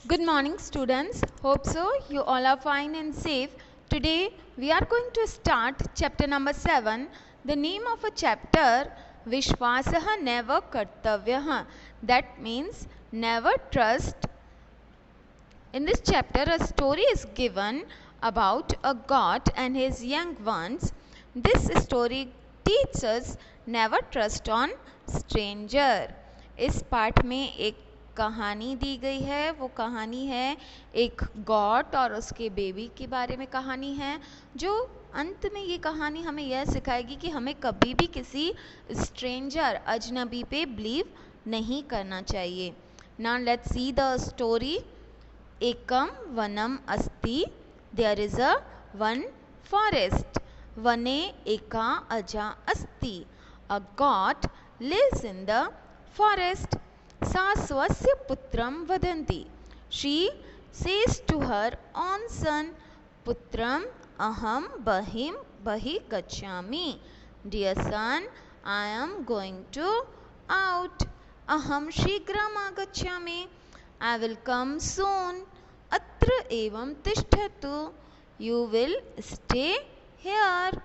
Good morning, students. Hope so. You all are fine and safe. Today we are going to start chapter number 7. The name of a chapter, Vishwasaha Never Kartavyaha. That means never trust. In this chapter, a story is given about a god and his young ones. This story teaches us never trust on stranger. इस पाठ में एक कहानी दी गई है. वो कहानी है एक गॉड और उसके बेबी के बारे में कहानी है, जो अंत में ये कहानी हमें यह सिखाएगी कि हमें कभी भी किसी स्ट्रेंजर अजनबी पे बिलीव नहीं करना चाहिए. Now let's see the story. एकम वनम अस्ति. देयर इज अ वन फॉरेस्ट. वने एका अजा अस्ति. A goat lives in the forest. सा स्वस्य पुत्रम वदन्ति. She says to her own son, पुत्रम अहम बहि गच्छामि. Dear son, I am going to out. अहम शीघ्रम आगच्छामि. I will come soon. अत्र एवं तिष्ठतु. You will stay here.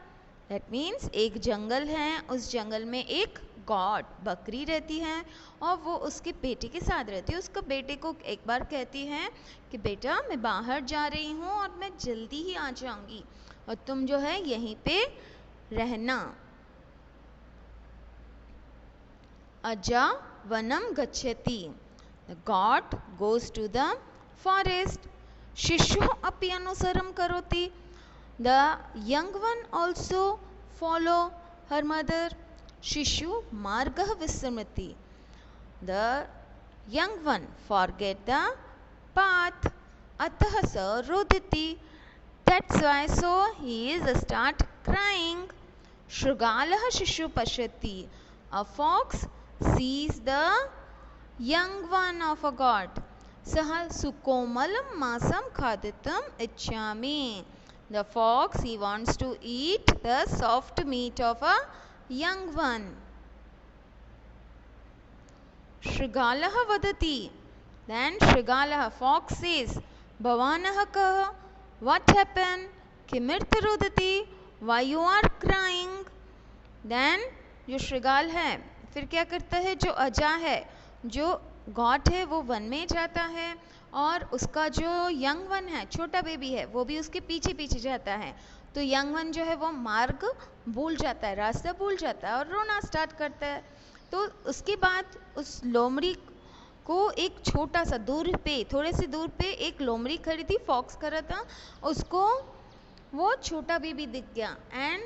That means एक जंगल है, उस जंगल में एक गॉड बकरी रहती है और वो उसके बेटे के साथ रहती है. उसका बेटे को एक बार कहती है कि बेटा मैं बाहर जा रही हूँ और मैं जल्दी ही आ जाऊंगी और तुम जो है यहीं पे रहना. अजा वनम गच्छति. The god goes to the forest. Shishu api anusaram karoti. The young one also follow her mother. Shishu margah vismriti. The young one forget the path. Atah sa roditi. That's why so he is start crying. Shrugalah shishu pashati. A fox sees the young one of a god. Saha sukomalam masam khaditam ichchami. The fox, he wants to eat the soft meat of a young one. Shrigalah vadati. Then Shrigalah, fox says, Bhavanah kah. What happened? Kimirtha rodati. Why you are crying? Then जो श्रृगाल है फिर क्या करता है, जो अजा है, जो गॉड है, वो वन में जाता है और उसका जो यंग वन है, छोटा बेबी है, वो भी उसके पीछे पीछे जाता है. तो यंग वन जो है वो मार्ग भूल जाता है, रास्ता भूल जाता है और रोना स्टार्ट करता है. तो उसके बाद उस लोमड़ी को एक छोटा सा दूर पे, थोड़े से दूर पे एक लोमड़ी खड़ी थी, फॉक्स खड़ा था. उसको वो छोटा बेबी दिख गया and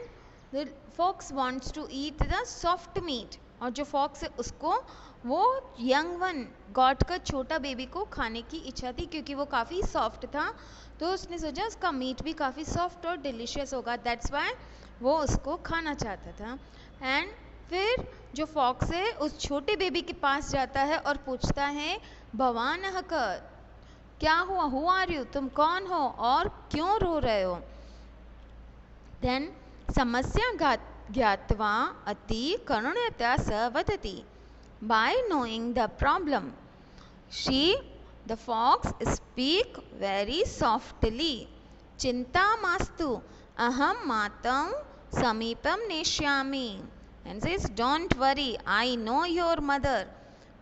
the fox wants to eat the soft meat. और जो फॉक्स है उसको वो यंग वन गॉड का छोटा बेबी को खाने की इच्छा थी, क्योंकि वो काफ़ी सॉफ्ट था. तो उसने सोचा उसका मीट भी काफ़ी सॉफ्ट और डिलीशियस होगा. दैट्स वाई वो उसको खाना चाहता था. एंड फिर जो फॉक्स है उस छोटे बेबी के पास जाता है और पूछता है, भवान क्या हुआ, हु आर यू, तुम कौन हो और क्यों रो रहे हो. देन समस्या ज्ञात्वा अति करुणया स वदति. By knowing the problem, the fox speak very softly. Chinta mastu, aham matam samipam neshyami. And says, don't worry, I know your mother.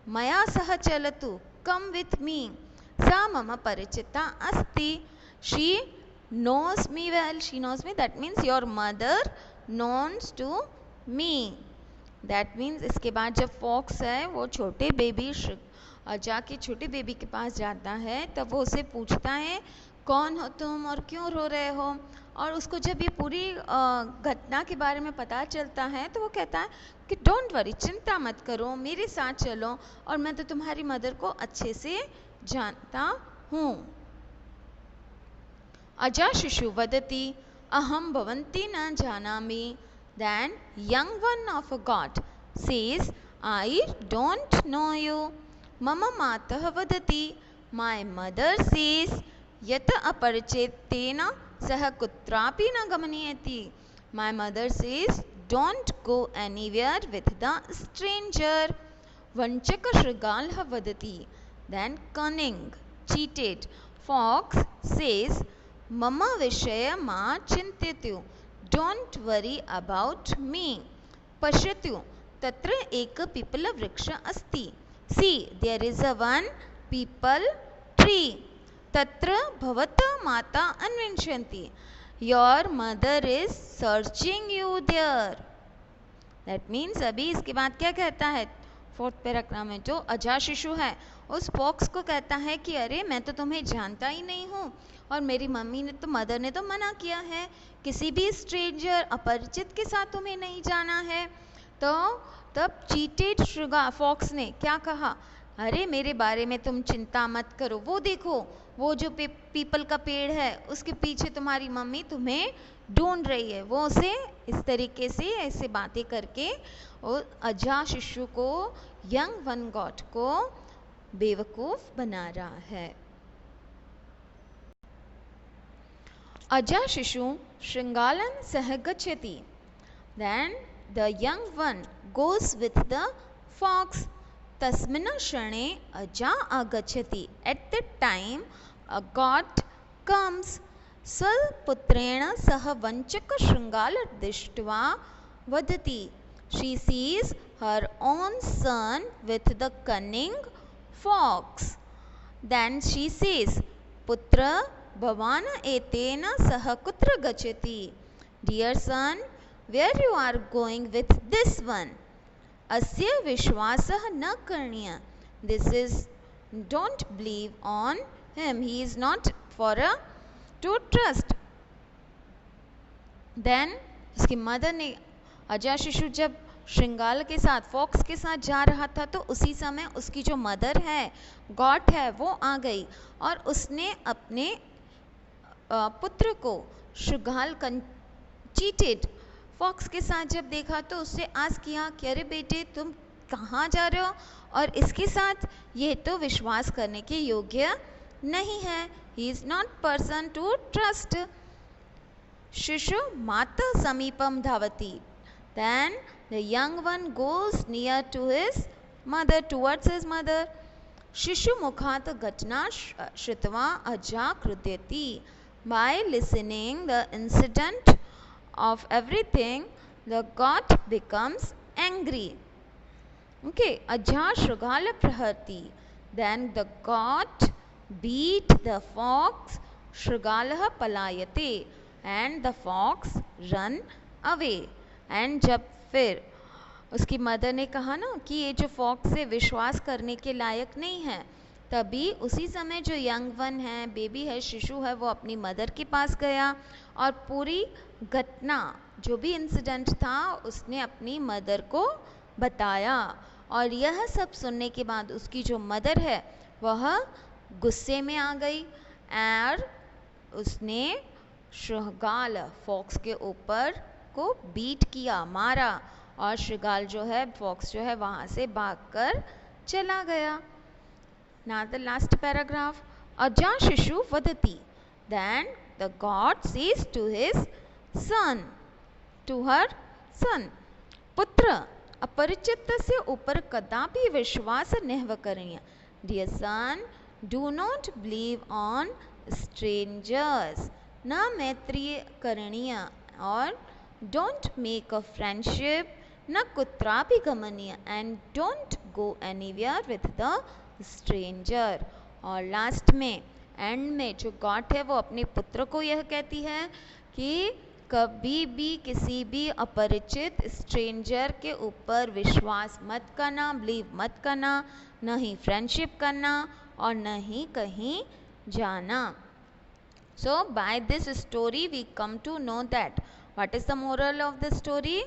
Maya saha chalatu, come with me. Sa mama parichita asti. She knows me well. She knows me. That means your mother knows to me. That means इसके बाद जब fox है वो छोटे baby अजा के छोटे baby के पास जाता है, तब वो उसे पूछता है कौन हो तुम और क्यों रो रहे हो. और उसको जब ये पूरी घटना के बारे में पता चलता है तो वो कहता है कि डोंट वरी, चिंता मत करो, मेरे साथ चलो और मैं तो तुम्हारी मदर को अच्छे से जानता हूँ. अजा शिशु वदति अहम भवंती न जानामि. Then young one of a god says, I don't know you. Mama matah vadati. My mother says, yata aparichetena sah kutrapi na gamaniyati. My mother says, don't go anywhere with the stranger. Vanchaka Shrigalha vadati. Then cunning cheated. Fox says, Mama Vishaya ma chintityu. Don't worry about me. Pashatyu. Tatra eka pipala vriksha asti. See, there is a one people tree. Tatra bhavata mata anvinshanti. Your mother is searching you there. That means अभी इसके बाद क्या कहता है 4th paragraph में, जो अजाशिशु है उस फॉक्स को कहता है कि अरे मैं तो तुम्हें जानता ही नहीं हूँ और मेरी मम्मी ने तो मदर ने तो मना किया है, किसी भी स्ट्रेंजर अपरिचित के साथ तुम्हें नहीं जाना है। तो तब चीटेड शुगा फॉक्स ने क्या कहा, अरे मेरे बारे में तुम चिंता मत करो, वो देखो वो जो पीपल का पेड़ है उसके पीछे तुम्हारी मम्मी तुम्हें ढूंढ रही है। वो उसे इस तरीके से ऐसे बातें करके और अजाशिशु को, यंग वन गॉड को बेवकूफ बना रहा है। अजाशिशु श्रृंगालन सह गच्छति। Then the young one goes with the fox. तस्मिन् क्षणे अजा आगच्छति. At that time a god comes. स्वपुत्रेण सह वंचक शृंगाल दृष्ट्वा वदति. She sees her own son with the cunning fox. Then she says, पुत्र भवान एतेन सह कुत्र गच्छति? Dear son, where you are going with this one? अस्य विश्वासः न करणीय. This is, don't believe on him. He is not for a to trust. Then उसकी मदर ने, अजाशिशु जब श्रृंगाल के साथ फॉक्स के साथ जा रहा था तो उसी समय उसकी जो मदर है, गॉड है, वो आ गई और उसने अपने पुत्र को श्रृंगाल चीटेड फॉक्स के साथ जब देखा तो उससे आस्क किया कि अरे बेटे तुम कहाँ जा रहे हो और इसके साथ, ये तो विश्वास करने के योग्य नहीं है. He is not person to trust. शिशु माता समीपम धावति. Then the young one goes near to his mother, towards his mother. शिशु मुखात् घटना श्रुत्वा अजा क्रुध्यति. By listening the incident of everything, the god becomes angry. Okay, aja shrugal praharti. Then the god beat the fox. Shrugalah palayate, and the fox run away. And जब फिर उसकी mother ने कहा ना कि ये जो फॉक्स है विश्वास करने के लायक नहीं है, तभी उसी समय जो यंग वन है, बेबी है, शिशु है, वो अपनी मदर के पास गया और पूरी घटना, जो भी इंसिडेंट था, उसने अपनी मदर को बताया. और यह सब सुनने के बाद उसकी जो मदर है वह गुस्से में आ गई और उसने श्रृगाल फॉक्स के ऊपर को बीट किया, मारा, और श्रृगाल जो है, फॉक्स जो है, वहाँ से भागकर चला गया. Now the last paragraph. Ajashishu vadati. Then the god says to his son, to her son, पुत्र अपरिचितस्य ऊपर कदापि विश्वास नैव करणीय. Dear son, do not believe on strangers. न मैत्री करणीय, और don't make a friendship, न कुत्रापि गमनीय, and don't go anywhere with the stranger. और लास्ट में, एंड में, जो गॉड है वो अपने पुत्र को यह कहती है कि कभी भी किसी भी अपरिचित स्ट्रेंजर के ऊपर विश्वास मत करना, बिलीव मत करना, न ही फ्रेंडशिप करना और न ही कहीं जाना. So by this story we come to know that what is the moral of the story.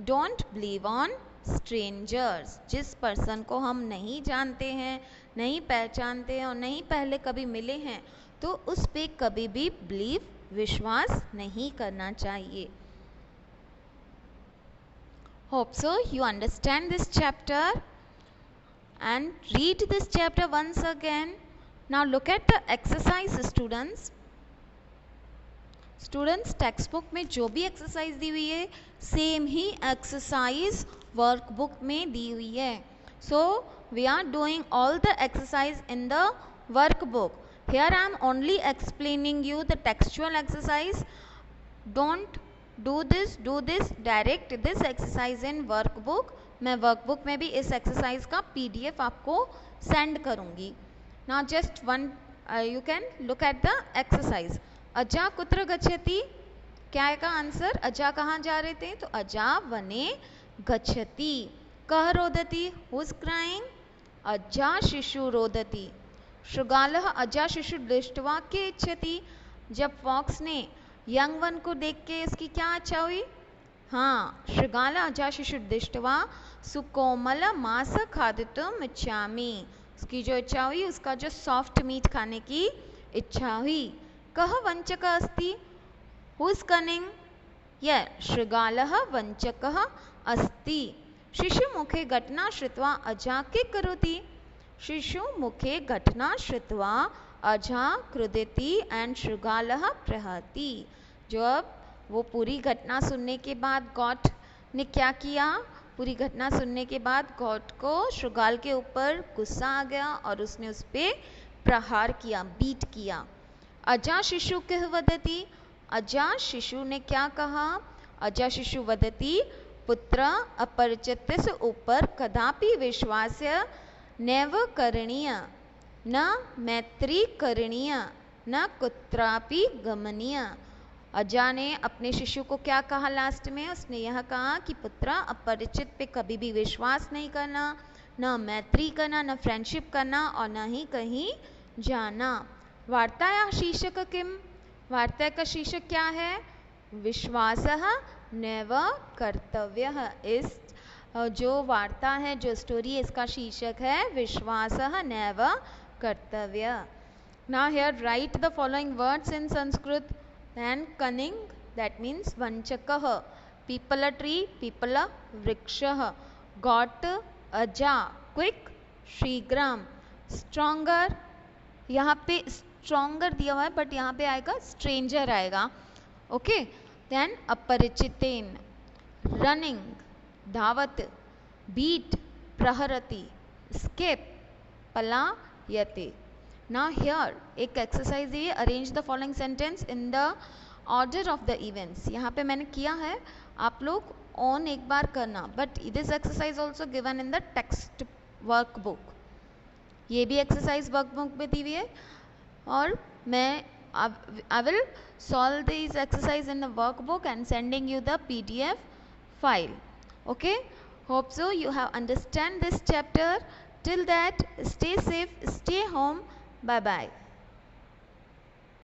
Don't believe on strangers. जिस पर्सन को हम नहीं जानते हैं, नहीं पहचानते हैं और नहीं पहले कभी मिले हैं, तो उस पे कभी भी बिलीव, विश्वास नहीं करना चाहिए. Hope so you understand this chapter and read this chapter once again. Now look at the exercise students. Students text book में जो भी एक्सरसाइज दी हुई है सेम ही एक्सरसाइज वर्कबुक में दी हुई है. So we are doing all the exercise in the workbook. Here I am only explaining you the textual exercise. Don't do this direct this exercise in workbook. मैं workbook में भी इस exercise का PDF आपको सेंड करूंगी. Now just one you can look at the exercise. अजा कुत्र गच्छति, क्या है का आंसर? अजा कहाँ जा रहे थे? तो अजा वने गच्छति. कह रोदति, हु इज क्राइंग? अजा शिशु रोदति. शृगालः अजा शिशु दृष्ट्वा के इच्छति, जब फॉक्स ने यंग वन को देख के इसकी क्या इच्छा हुई? हाँ, शृगाल अजा शिशु दृष्ट्वा सुकोमल मांस खादितुम इच्छामि, उसकी जो इच्छा हुई, उसका जो सॉफ्ट मीट खाने की इच्छा हुई. कह वंचक अस्ति, हु इज कनिंग? ये शृगालः वंचकः अस्ति. शिशु मुखे घटना श्रुत्वा अजा के करोति, शिशु मुखे घटना श्रुत्वा अजा क्रुदति एंड शृगालः प्रहति. जब वो पूरी घटना सुनने के बाद गॉड ने क्या किया? पूरी घटना सुनने के बाद गॉड को शृगाल के ऊपर गुस्सा आ गया और उसने उस पर प्रहार किया, बीट किया. अजा शिशु कह वदति, अजा शिशु ने क्या कहा? अजा शिशु वदति पुत्र अपरिचितस्य ऊपर कदापि विश्वास नैव करणीय, न मैत्री करणीय, न कुत्रापि गमनीय. अजा ने अपने शिशु को क्या कहा लास्ट में? उसने यह कहा कि पुत्र अपरिचित पे कभी भी विश्वास नहीं करना, न मैत्री करना, न फ्रेंडशिप करना और न ही कहीं जाना. वार्तायाः शीर्षक किम? वार्ता का शीर्षक क्या है? विश्वासः नैव कर्तव्यः. इस जो वार्ता है, जो स्टोरी है, इसका शीर्षक है विश्वासः नैव कर्तव्य. Now here write the following words in Sanskrit. Then cunning, that means vanchakah. People a tree, people a vrikshah. Got, aja, quick, शीघ्रम. Stronger, यहाँ पे stronger दिया हुआ है बट यहाँ पे आएगा stranger आएगा. ओके. Then अपरिचितेन. Running, धावत. Beat, प्रहरति. Escape, पलायते. Now here एक एक्सरसाइज है, arrange the following sentence in the order of the events. यहाँ पे मैंने किया है, आप लोग ऑन एक बार करना. But this exercise also given in the text workbook. ये भी एक्सरसाइज वर्कबुक में दी हुई है और मैं I will solve this exercise in the workbook and sending you the PDF file. Okay. Hope so you have understand this chapter. Till that, stay safe, stay home. Bye bye.